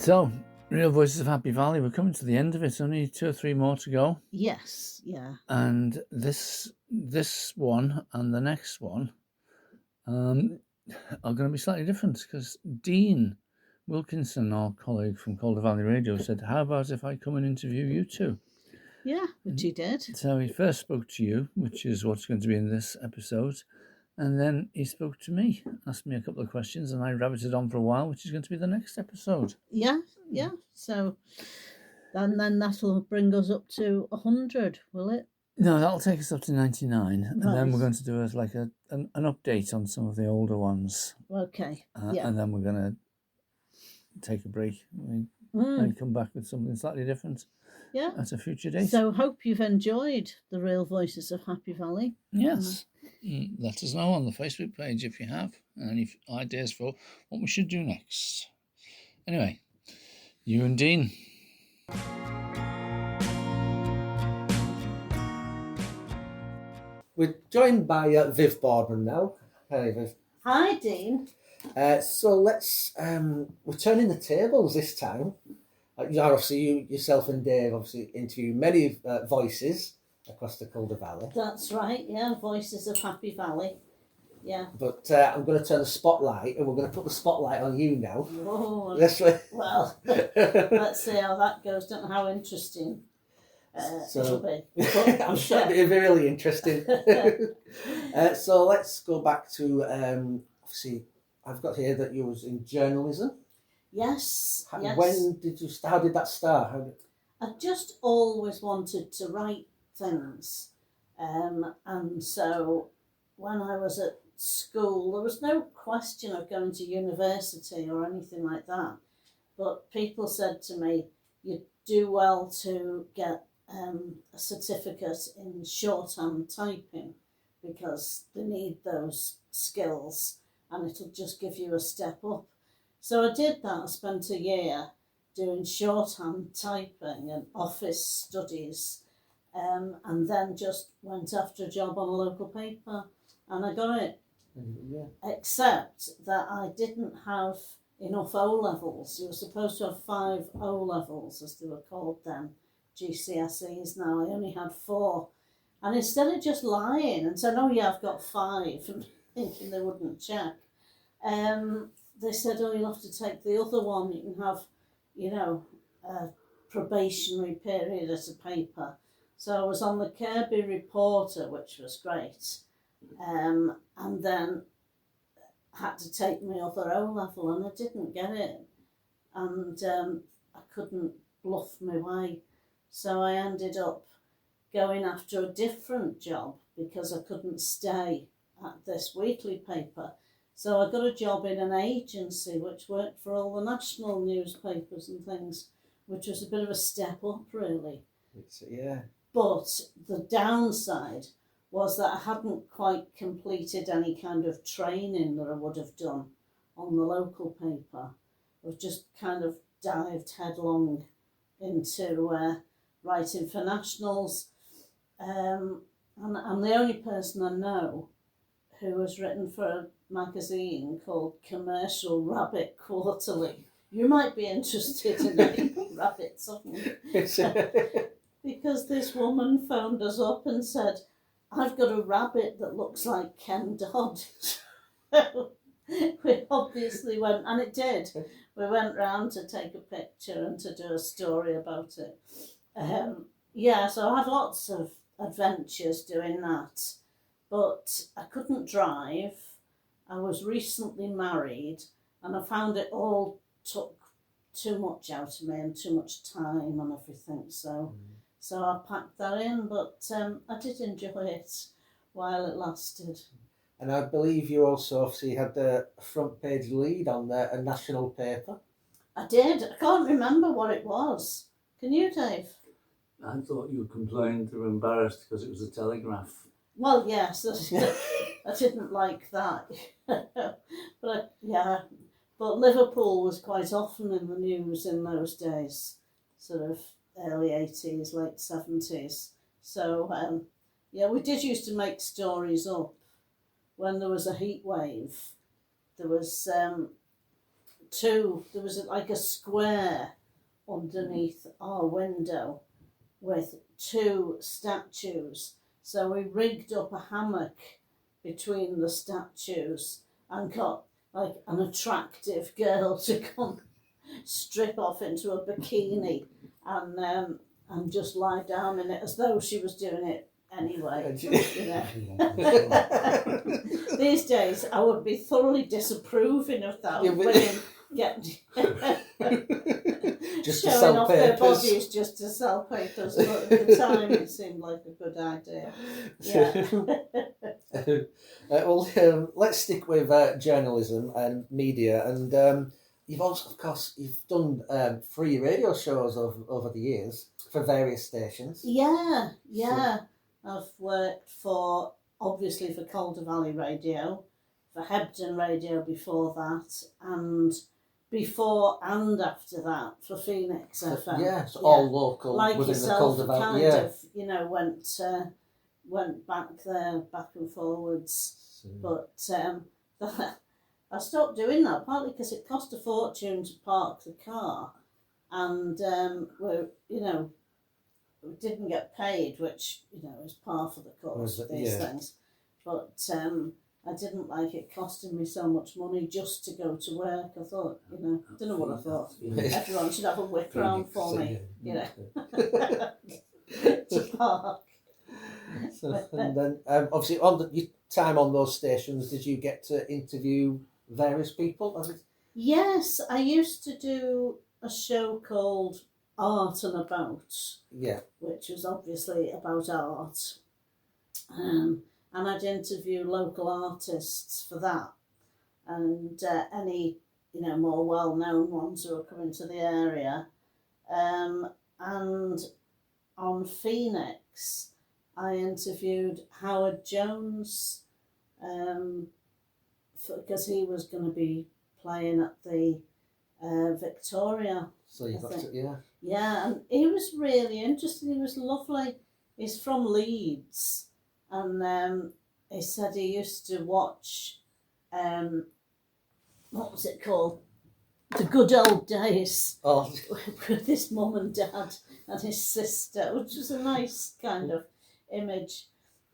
So, Real Voices of Happy Valley, we're coming to the end of it. Only 2 or 3 more to go. Yes, yeah. And this one and the next one are going to be slightly different because Dean Wilkinson, our colleague from Calder Valley Radio, said, how about if I come and interview you two? Yeah, which he did. So he first spoke to you, which is what's going to be in this episode. And then he spoke to me, asked me a couple of questions, and I rabbited on for a while, which is going to be the next episode. Yeah. So then that'll bring us up to 100, will it? No, that'll take us up to 99. Right. And then we're going to do an update on some of the older ones. Okay. And then we're going to take a break and come back with something slightly different. Yeah. At a future date. So hope you've enjoyed the Real Voices of Happy Valley. Yes. Let us know on the Facebook page if you have any ideas for what we should do next. Anyway, you and Dean. We're joined by Viv Boardman now. Hi, Viv. Hi, Dean. So let's, we're turning the tables this time. Obviously, you yourself and Dave obviously interview many voices across the Calder Valley. That's right, yeah, Voices of Happy Valley, yeah. But I'm going to turn the spotlight, and we're going to put the spotlight on you now. Oh, well, let's see how that goes. Don't know how interesting it'll be. I'm sure it'll be really interesting. So let's go back to, obviously, I've got here that you was in journalism. Yes. When did you? How did that start? I just always wanted to write things, and so when I was at school, there was no question of going to university or anything like that. But people said to me, "You do well to get a certificate in shorthand typing because they need those skills, and it'll just give you a step up." So I did that. I spent a year doing shorthand typing and office studies, and then just went after a job on a local paper, and I got it. Yeah. Except that I didn't have enough O-levels. You were supposed to have 5 O-levels, as they were called then, GCSEs. Now I only had 4. And instead of just lying and saying, "Oh yeah, I've got 5," and thinking they wouldn't check, they said, "Oh, you'll have to take the other one. You can have, a probationary period as a paper." So I was on the Kirby Reporter, which was great, and then had to take my other O-level, and I didn't get it, and I couldn't bluff my way. So I ended up going after a different job because I couldn't stay at this weekly paper. So I got a job in an agency which worked for all the national newspapers and things, which was a bit of a step up, really. Yeah. But the downside was that I hadn't quite completed any kind of training that I would have done on the local paper. I've just kind of dived headlong into writing for nationals. And I'm the only person I know who has written for a magazine called Commercial Rabbit Quarterly. You might be interested in any rabbits, because this woman phoned us up and said, "I've got a rabbit that looks like Ken Dodd." We obviously went, and it did. We went round to take a picture and to do a story about it. So I had lots of adventures doing that, but I couldn't drive. I was recently married, and I found it all took too much out of me and too much time and everything. So I packed that in, but I did enjoy it while it lasted. And I believe you also obviously had the front page lead on a national paper. I did. I can't remember what it was. Can you, Dave? I thought you complained or embarrassed because it was a Telegraph. Well, yes, I didn't like that. But Liverpool was quite often in the news in those days, sort of early 80s, late 70s. So, we did used to make stories up. When there was a heat wave, there was there was like a square underneath our window with 2 statues. So we rigged up a hammock between the statues and got like an attractive girl to come strip off into a bikini and just lie down in it as though she was doing it anyway. These days I would be thoroughly disapproving of that. Women just to showing sell off papers. their bodies just to sell papers, but at the time it seemed like a good idea. Let's stick with journalism and media, and you've also, of course, you've done 3 radio shows over the years for various stations. Yeah. I've worked obviously for Calder Valley Radio, for Hebden Radio before that, and before and after that for Phoenix FM. Yeah, so all local like within yourself, the Calder Valley. kind of, went back there, back and forwards. But I stopped doing that, partly because it cost a fortune to park the car, and we didn't get paid, which is par for the course of these things. But I didn't like it costing me so much money just to go to work. I thought, don't know what I thought. Everyone should have a whip round for me, to park. So, and then, obviously, on your time on those stations, did you get to interview various people? Yes, I used to do a show called Art and About, which was obviously about art, and I'd interview local artists for that, and any more well-known ones who were coming to the area, and on Phoenix I interviewed Howard Jones, because he was going to be playing at the Victoria. So you got to, Yeah, and he was really interesting. He was lovely. He's from Leeds, and he said he used to watch, what was it called? The Good Old Days. Oh. With his mum and dad and his sister, which was a nice kind of image,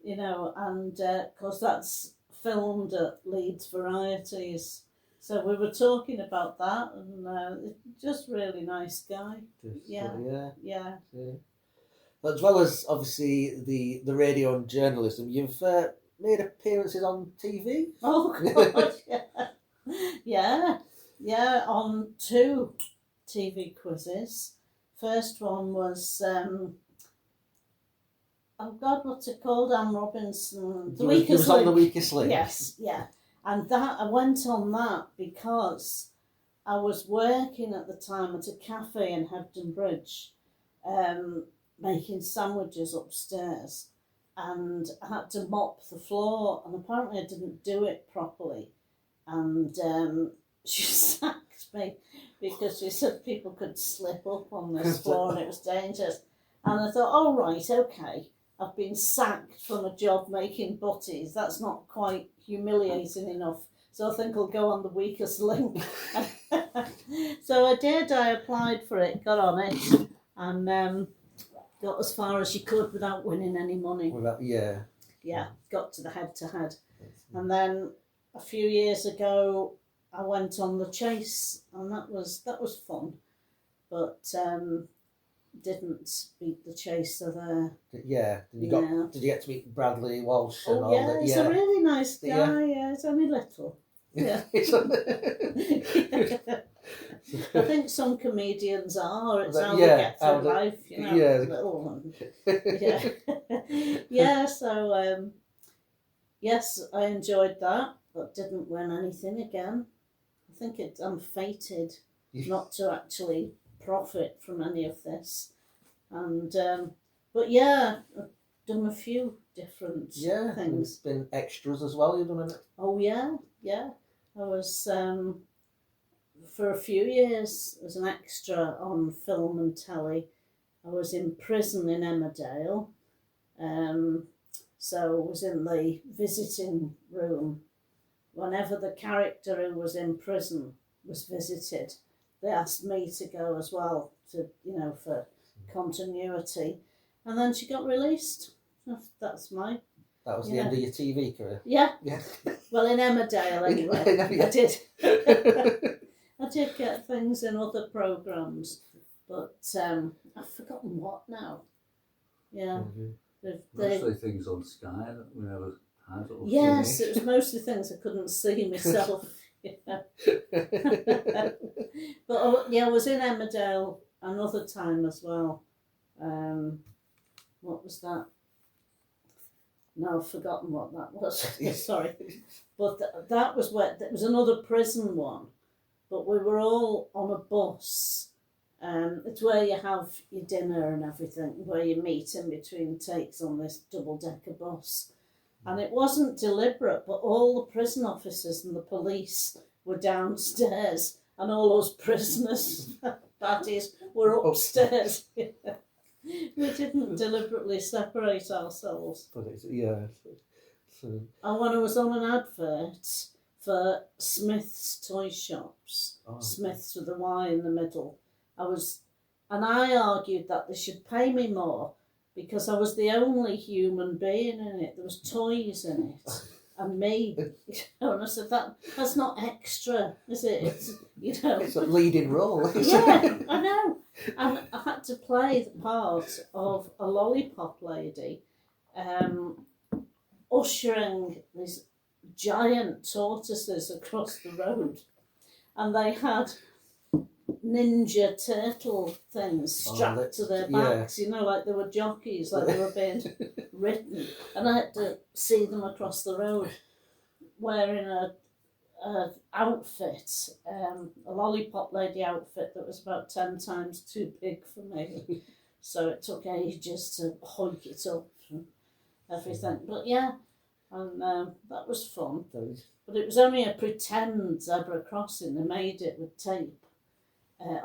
and of course that's filmed at Leeds Varieties. So we were talking about that, and just really nice guy. Yeah. As well as obviously the radio and journalism, you've made appearances on TV. Oh God, yeah, on 2 TV quizzes. First one was what's it called? Anne Robinson. The Weakest Link. On The Weakest Link. Yes, yeah. And that I went on that because I was working at the time at a cafe in Hebden Bridge, making sandwiches upstairs, and I had to mop the floor, and apparently I didn't do it properly, and she sacked me because she said people could slip up on this floor and it was dangerous. And I thought, oh right, okay, I've been sacked from a job making butties. That's not quite humiliating enough. So I think I'll go on the Weakest Link. So I did. I applied for it, got on it, and got as far as you could without winning any money. Yeah, got to the head-to-head. And then a few years ago, I went on The Chase, and that was fun. But didn't beat The Chaser there. Did you get to meet Bradley Walsh and all that? He's a really nice guy. Yeah, he's only little. Yeah. I think some comedians are. It's how they get through life, little one. So yes, I enjoyed that, but didn't win anything again. I think I'm fated not to actually profit from any of this, and but I've done a few different things. Been extras as well. You've done it. Oh yeah. I was for a few years as an extra on film and telly. I was in prison in Emmerdale, so I was in the visiting room whenever the character who was in prison was visited, they asked me to go as well, to for continuity, and then she got released. That's my. That was the end of your TV career. Yeah. Yeah. Well, in Emmerdale anyway. Yeah. I did. I did get things in other programmes, but I've forgotten what now. Yeah. Mostly things on Sky that we never had. Yes, it was mostly things I couldn't see myself. Yeah. But I was in Emmerdale another time as well. What was that? No, I've forgotten what that was. Sorry. But that was where, it was another prison one. But we were all on a bus. It's where you have your dinner and everything, where you meet in between takes on this double-decker bus. And it wasn't deliberate, but all the prison officers and the police were downstairs, and all those prisoners, baddies, were upstairs. We didn't deliberately separate ourselves. But it's, yeah. So. And when I was on an advert for Smith's toy shops, Smith's with a Y in the middle, and I argued that they should pay me more because I was the only human being in it. There was toys in it. And me, and I said, that's not extra, is it? It's, It's a leading role. Yeah, I know. And I had to play the part of a lollipop lady, ushering these giant tortoises across the road. And they had Ninja Turtle things strapped to their backs, like they were jockeys, like they were being ridden. And I had to see them across the road wearing a outfit, a lollipop lady outfit that was about 10 times too big for me. So it took ages to hoik it up and everything. But yeah, and that was fun. But it was only a pretend zebra crossing. They made it with tape.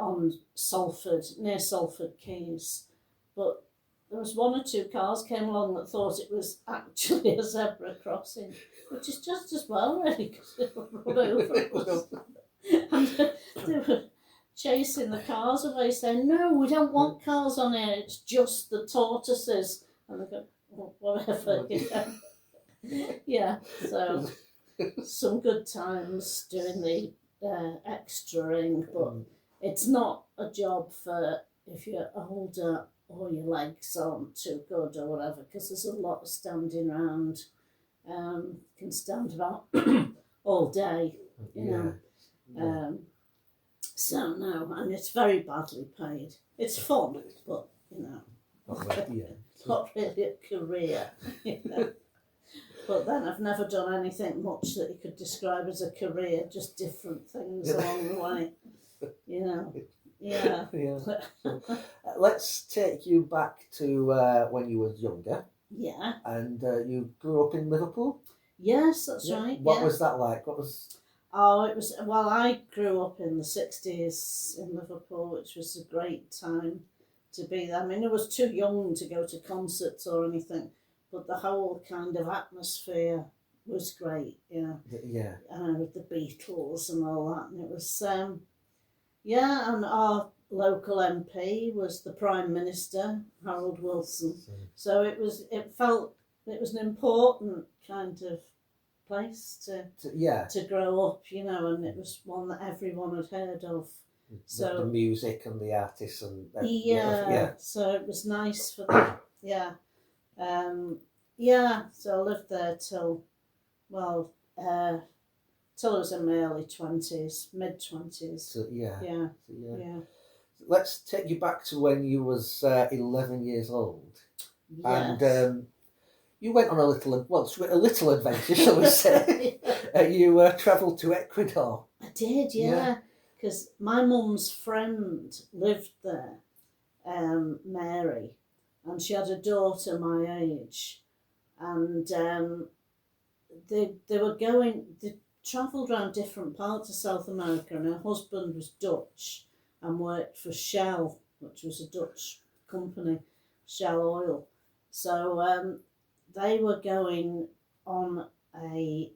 On Salford, near Salford Quays. But there was one or two cars came along that thought it was actually a zebra crossing, which is just as well, really, because it would run over us. And they were chasing the cars away, saying, "No, we don't want cars on here, it's just the tortoises." And they go, well, whatever, Yeah, so some good times doing the extra-ing, but it's not a job for if you're older or your legs aren't too good or whatever, because there's a lot of standing around. Can stand about all day, you know. So no, and it's very badly paid. It's fun, but not really a career. But then I've never done anything much that you could describe as a career, just different things along the way. Yeah. So, let's take you back to when you was younger. Yeah. And you grew up in Liverpool? Yes, that's right. What was that like? It was, I grew up in the 60s in Liverpool, which was a great time to be there. I mean, I was too young to go to concerts or anything, but the whole kind of atmosphere was great, Yeah. With the Beatles and all that. And it was, and our local MP was the Prime Minister, Harold Wilson. So it was an important kind of place to grow up, and it was one that everyone had heard of. So the music and the artists and so it was nice for that. So I lived there till I was in my early 20s, mid 20s. So, let's take you back to when you was 11 years old. Yes. And you went on a little adventure, shall we say. You travelled to Ecuador. I did, because my mum's friend lived there, Mary, and she had a daughter my age, and they travelled around different parts of South America, and her husband was Dutch and worked for Shell, which was a Dutch company, Shell Oil. So they were going on a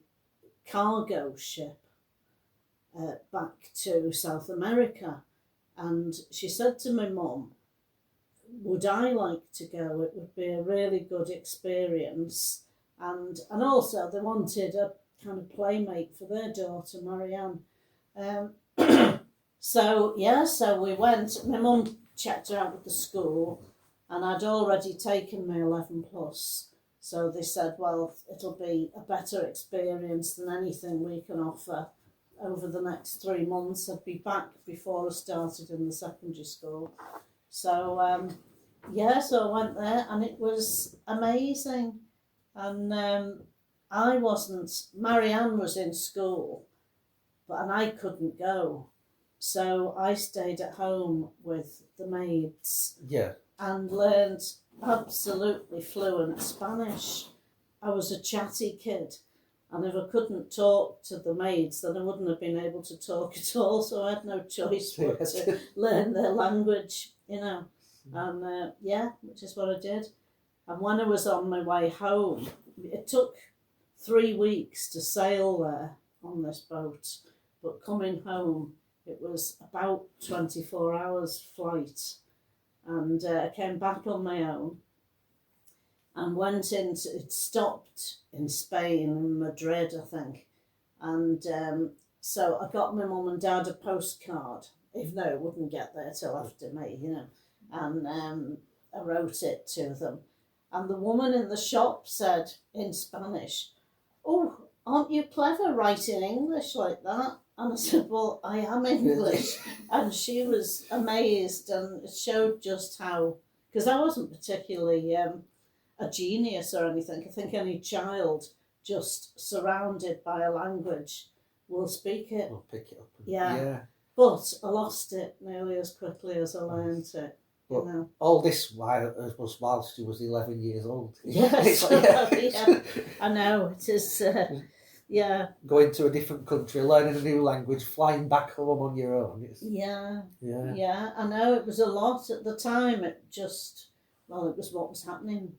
cargo ship back to South America. And she said to my mum, would I like to go? It would be a really good experience. And also they wanted a kind of playmate for their daughter, Marianne. So we went. My mum checked her out with the school, and I'd already taken my 11 plus. So they said, well, it'll be a better experience than anything we can offer over the next 3 months. I'd be back before I started in the secondary school. So, so I went there, and it was amazing. And Marianne was in school, and I couldn't go. So I stayed at home with the maids. Yeah. And learned absolutely fluent Spanish. I was a chatty kid, and if I couldn't talk to the maids, then I wouldn't have been able to talk at all, so I had no choice but to learn their language, And which is what I did. And when I was on my way home, it took 3 weeks to sail there on this boat, but coming home, it was about 24 hours flight. And I came back on my own and it stopped in Spain, in Madrid, I think. And so I got my mum and dad a postcard, even though it wouldn't get there till after me, and I wrote it to them. And the woman in the shop said in Spanish, "Oh, aren't you clever writing English like that?" And I said, "Well, I am English." And she was amazed, and it showed just how, because I wasn't particularly a genius or anything. I think any child just surrounded by a language will speak it. We'll pick it up. Yeah. But I lost it nearly as quickly as I learned it. But all this was whilst she was 11 years old. Yes, yeah. I know, it is... Going to a different country, learning a new language, flying back home on your own. Yeah, I know, it was a lot at the time. It just, it was what was happening,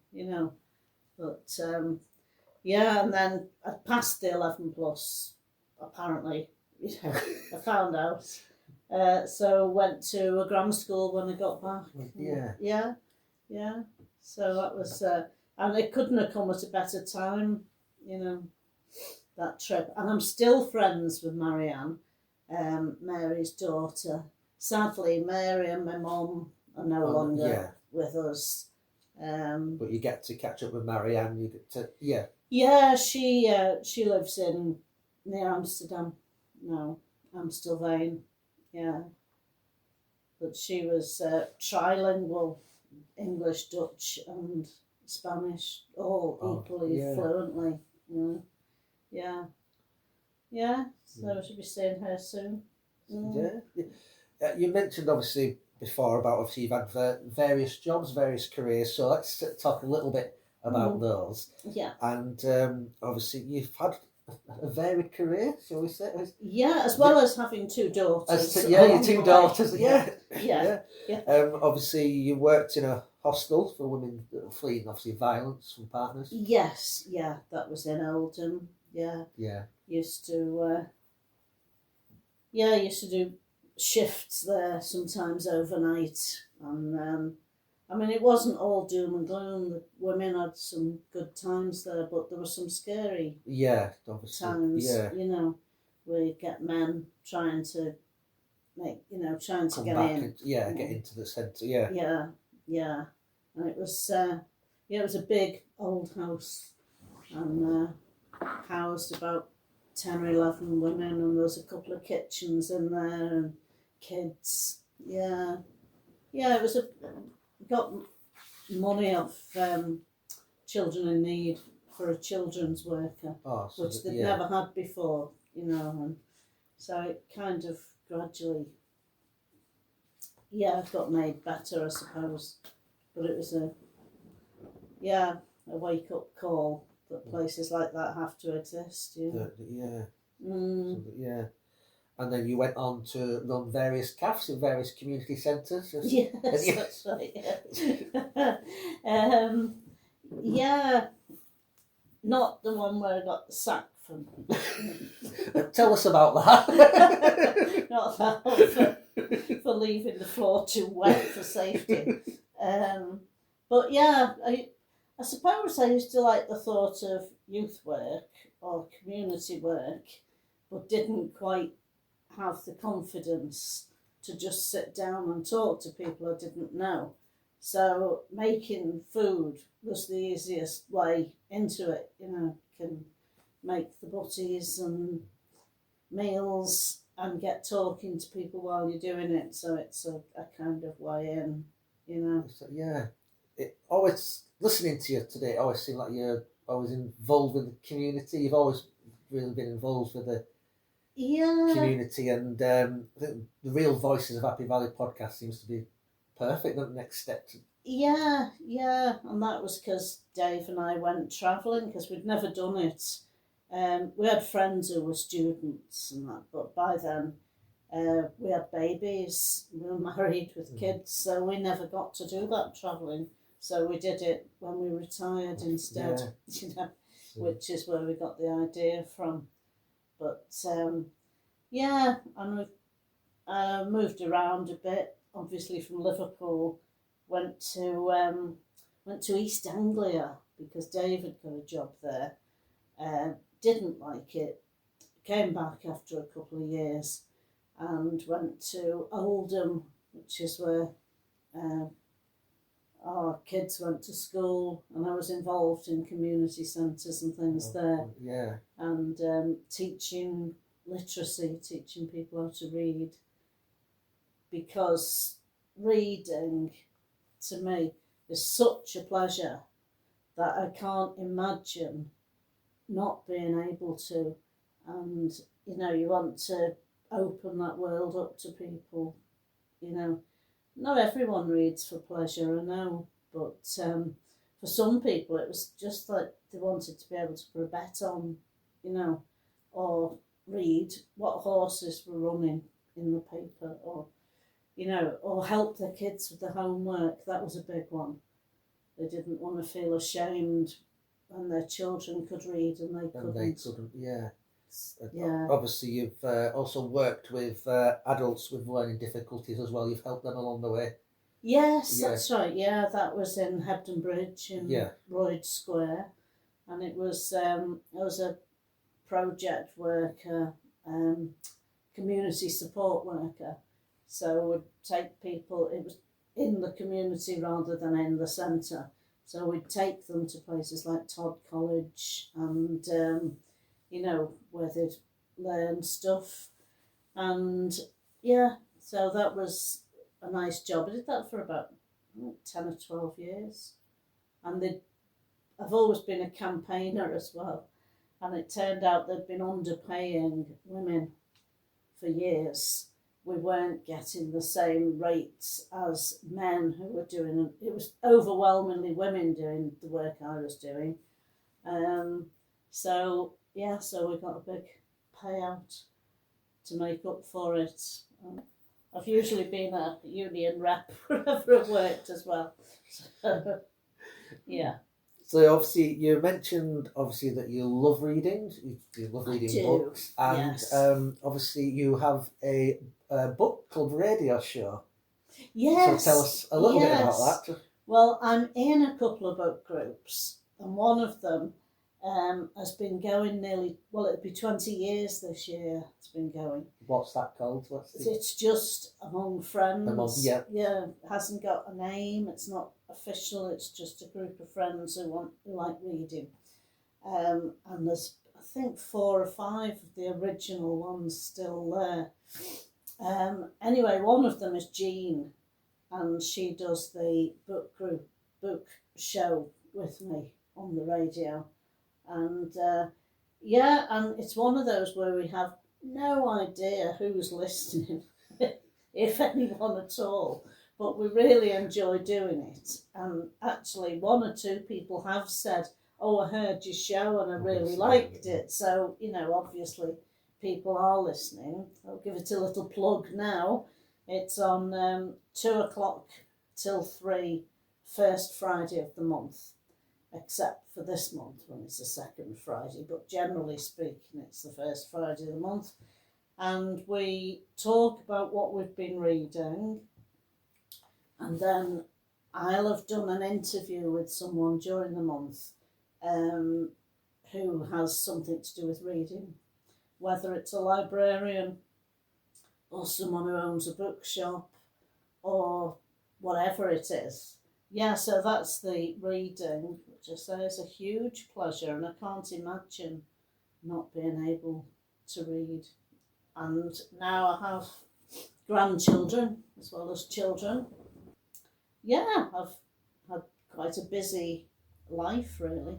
But, and then I passed the 11 plus, apparently, I found out. So went to a grammar school when I got back. Yeah. So that was, and it couldn't have come at a better time, that trip. And I'm still friends with Marianne, Mary's daughter. Sadly, Mary and my mum are no longer with us. But you get to catch up with Marianne. You get to Yeah, she lives near Amsterdam now, Amstelveen. Yeah, but she was trilingual, English, Dutch, and Spanish, all equally fluently. Yeah. So I should be seeing her soon. You mentioned obviously before about obviously you've had various jobs, various careers. So let's talk a little bit about those. Yeah. And obviously you've had a varied career, shall we say? Yeah, as well as having 2 daughters. Your 2 daughters. Yeah. Obviously you worked in a hostel for women fleeing obviously violence from partners. Yes, that was in Oldham. Yeah. Used to do shifts there sometimes overnight, and it wasn't all doom and gloom. The women had some good times there, but there were some scary times. We'd get men trying to get in. Get into the centre. Yeah, and it was it was a big old house, and housed about 10 or 11 women, and there was a couple of kitchens in there and kids. Yeah, it was got money off children in need for a children's worker, which they'd never had before, and so it kind of gradually got made better, I suppose. But it was a wake up call that places like that have to exist. And then you went on to run various CAFs in various community centres. Yes, that's right. Yeah. Not the one where I got sacked for Tell us about that. not that for leaving the floor too wet for safety. But yeah, I suppose I used to like the thought of youth work or community work, but didn't quite have the confidence to just sit down and talk to people I didn't know. So making food was the easiest way into it. Can make the butties and meals and get talking to people while you're doing it. So it's a kind of way in. So, yeah. It always, listening to you today, it always seemed like you're always involved with the community. You've always really been involved with the community, and I think the Real Voices of Happy Valley podcast seems to be perfect. The next step. Yeah, and that was because Dave and I went travelling because we'd never done it. We had friends who were students and that, but by then we had babies, we were married with kids, so we never got to do that travelling. So we did it when we retired instead, which is where we got the idea from. But and we've moved around a bit. Obviously, from Liverpool, went to East Anglia because David got a job there. Didn't like it. Came back after a couple of years, and went to Oldham, which is where our kids went to school, and I was involved in community centres and things there. Yeah. And teaching literacy, teaching people how to read, because reading to me is such a pleasure that I can't imagine not being able to. And you want to open that world up to people. Not everyone reads for pleasure, I know, but for some people it was just like they wanted to be able to put a bet on, or read what horses were running in the paper, or or help their kids with the homework. That was a big one. They didn't want to feel ashamed when their children could read and they couldn't. Yeah. Yeah. Obviously, you've also worked with adults with learning difficulties as well. You've helped them along the way. Yes, that's right. Yeah, that was in Hebden Bridge in Royd Square, and it was a project worker, community support worker. So we'd take people. It was in the community rather than in the centre. So we'd take them to places like Todd College and. Where they'd learn stuff. And so that was a nice job. I did that for about 10 or 12 years. And I've always been a campaigner as well. And it turned out they'd been underpaying women for years. We weren't getting the same rates as men who were doing it. It was overwhelmingly women doing the work I was doing. So we got a big payout to make up for it. I've usually been a union rep wherever I've worked as well. Yeah. So obviously you mentioned that you love reading. You love reading books, and obviously you have a book club radio show. Yes. So tell us a little bit about that. Well, I'm in a couple of book groups, and one of them has been going it'll be 20 years this year it's been going. What's that called? It's just among friends. Yeah, it hasn't got a name, it's not official, it's just a group of friends who like reading. And there's, I think, 4 or 5 of the original ones still there. Anyway, one of them is Jean, and she does the book show with me on the radio. And and it's one of those where we have no idea who's listening, if anyone at all, but we really enjoy doing it. And actually 1 or 2 people have said, "Oh, I heard your show and I really liked it." So, obviously people are listening. I'll give it a little plug now. It's on 2 o'clock till 3, first Friday of the month. except for this month when it's the second Friday, but generally speaking it's the first Friday of the month. And we talk about what we've been reading, and then I'll have done an interview with someone during the month who has something to do with reading, whether it's a librarian or someone who owns a bookshop or whatever it is. Yeah, so that's the reading, which I say is a huge pleasure, and I can't imagine not being able to read. And now I have grandchildren as well as children. Yeah, I've had quite a busy life, really.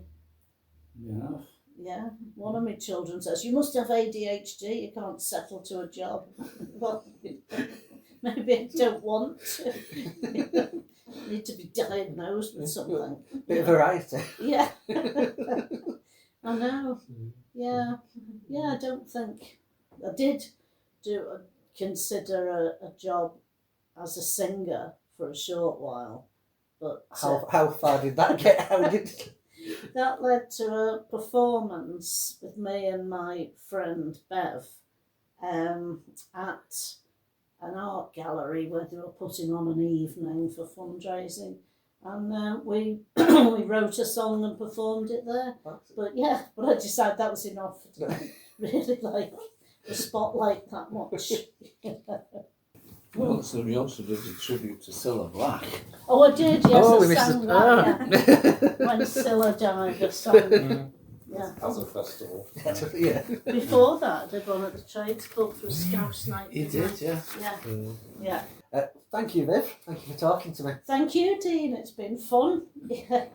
Yeah. Yeah, one of my children says, "You must have ADHD, you can't settle to a job." Well, maybe I don't want to. Need to be diagnosed with something. Bit of variety. Yeah. I know. Yeah. Yeah, I don't think... I did consider a job as a singer for a short while, but... How far did that get? How did... That led to a performance with me and my friend Bev at an art gallery where they were putting on an evening for fundraising, and we we wrote a song and performed it there. But I decided that was enough to really like the spotlight that much. We also did a tribute to Cilla Black. Oh, I did, yes, I sang that, yeah. when Cilla died, I sang. Yeah. As a festival. Yeah. Before that, I did one at the Trades Club for Scouse Night. You did, yeah. Yeah. Yeah. Thank you, Viv. Thank you for talking to me. Thank you, Dean. It's been fun. Yeah.